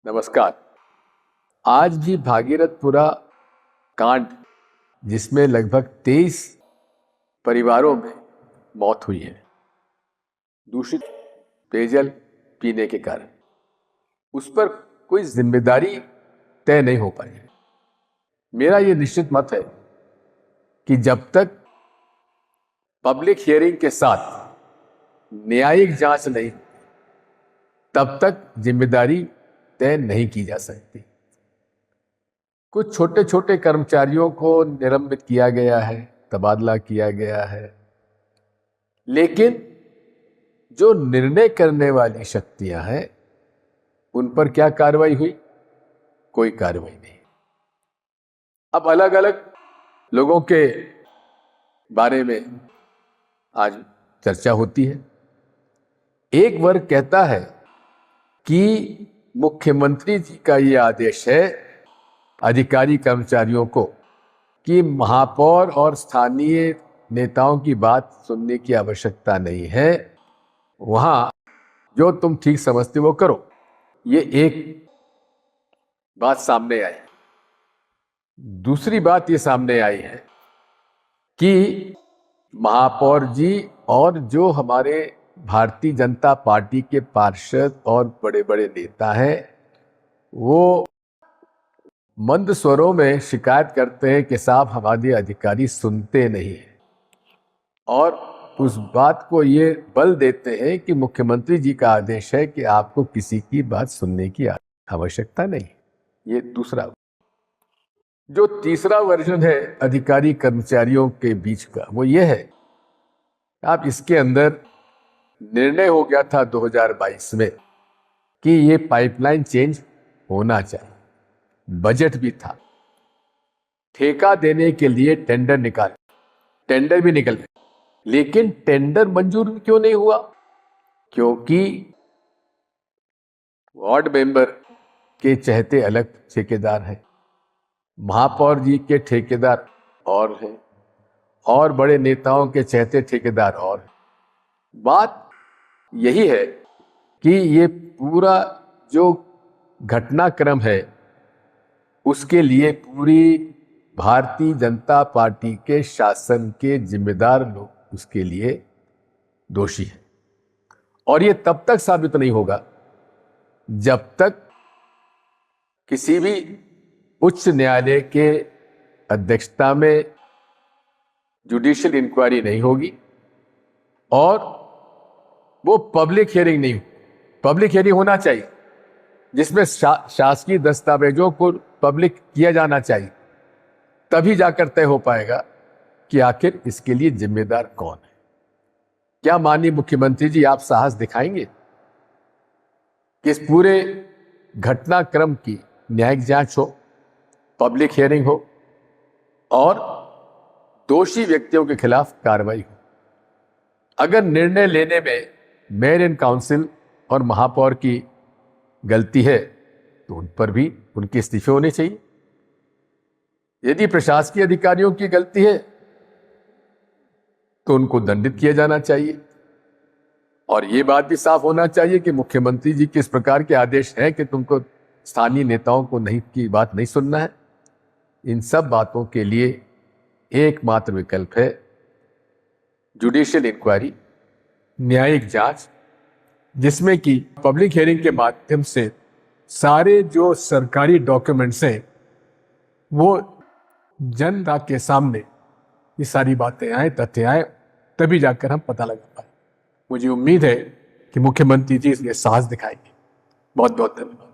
नमस्कार। आज भी भागीरथपुरा कांड, जिसमें लगभग 23 परिवारों में मौत हुई है दूषित पेयजल पीने के कारण, उस पर कोई जिम्मेदारी तय नहीं हो पाई है। मेरा ये निश्चित मत है कि जब तक पब्लिक हियरिंग के साथ न्यायिक जांच नहीं, तब तक जिम्मेदारी तय नहीं की जा सकती। कुछ छोटे छोटे कर्मचारियों को निलंबित किया गया है, तबादला किया गया है, लेकिन जो निर्णय करने वाली शक्तियां हैं उन पर क्या कार्रवाई हुई? कोई कार्रवाई नहीं। अब अलग अलग लोगों के बारे में आज चर्चा होती है। एक वर्ग कहता है कि मुख्यमंत्री जी का ये आदेश है अधिकारी कर्मचारियों को कि महापौर और स्थानीय नेताओं की बात सुनने की आवश्यकता नहीं है, वहां जो तुम ठीक समझते वो करो। ये एक बात सामने आई। दूसरी बात ये सामने आई है कि महापौर जी और जो हमारे भारतीय जनता पार्टी के पार्षद और बड़े बड़े नेता हैं, वो मंद स्वरों में शिकायत करते हैं कि साहब हमारे अधिकारी सुनते नहीं हैं, और उस बात को ये बल देते हैं कि मुख्यमंत्री जी का आदेश है कि आपको किसी की बात सुनने की आवश्यकता नहीं। ये दूसरा। जो तीसरा वर्जन है अधिकारी कर्मचारियों के बीच का, वो ये है, आप इसके अंदर निर्णय हो गया था 2022 में कि ये पाइपलाइन चेंज होना चाहिए, बजट भी था, ठेका देने के लिए टेंडर भी निकल गए, लेकिन टेंडर मंजूर क्यों नहीं हुआ? क्योंकि वार्ड मेंबर के चहेते अलग ठेकेदार हैं, महापौर जी के ठेकेदार और हैं, और बड़े नेताओं के चहेते ठेकेदार और हैं। बात यही है कि ये पूरा जो घटनाक्रम है उसके लिए पूरी भारतीय जनता पार्टी के शासन के जिम्मेदार लोग उसके लिए दोषी हैं, और ये तब तक साबित नहीं होगा जब तक किसी भी उच्च न्यायालय के अध्यक्षता में जुडिशियल इंक्वायरी नहीं होगी और वो पब्लिक हियरिंग नहीं होगी। पब्लिक हियरिंग होना चाहिए जिसमें शासकीय दस्तावेजों को पब्लिक किया जाना चाहिए, तभी जाकर तय हो पाएगा कि आखिर इसके लिए जिम्मेदार कौन है। क्या माननीय मुख्यमंत्री जी आप साहस दिखाएंगे कि इस पूरे घटनाक्रम की न्यायिक जांच हो, पब्लिक हियरिंग हो और दोषी व्यक्तियों के खिलाफ कार्रवाई हो? अगर निर्णय लेने में मेयर इन काउंसिल और महापौर की गलती है तो उन पर भी उनके इस्तीफे होने चाहिए। यदि प्रशासकीय अधिकारियों की गलती है तो उनको दंडित किया जाना चाहिए, और ये बात भी साफ होना चाहिए कि मुख्यमंत्री जी किस प्रकार के आदेश हैं कि तुमको स्थानीय नेताओं को नहीं की बात नहीं सुनना है। इन सब बातों के लिए एकमात्र विकल्प है जुडिशियल इंक्वायरी, न्यायिक जांच, जिसमें कि पब्लिक हियरिंग के माध्यम से सारे जो सरकारी डॉक्यूमेंट्स हैं वो जनता के सामने ये सारी बातें आए, तथ्य आए, तभी जाकर हम पता लगा पाए। मुझे उम्मीद है कि मुख्यमंत्री जी इसलिए साहस दिखाएंगे। बहुत बहुत धन्यवाद।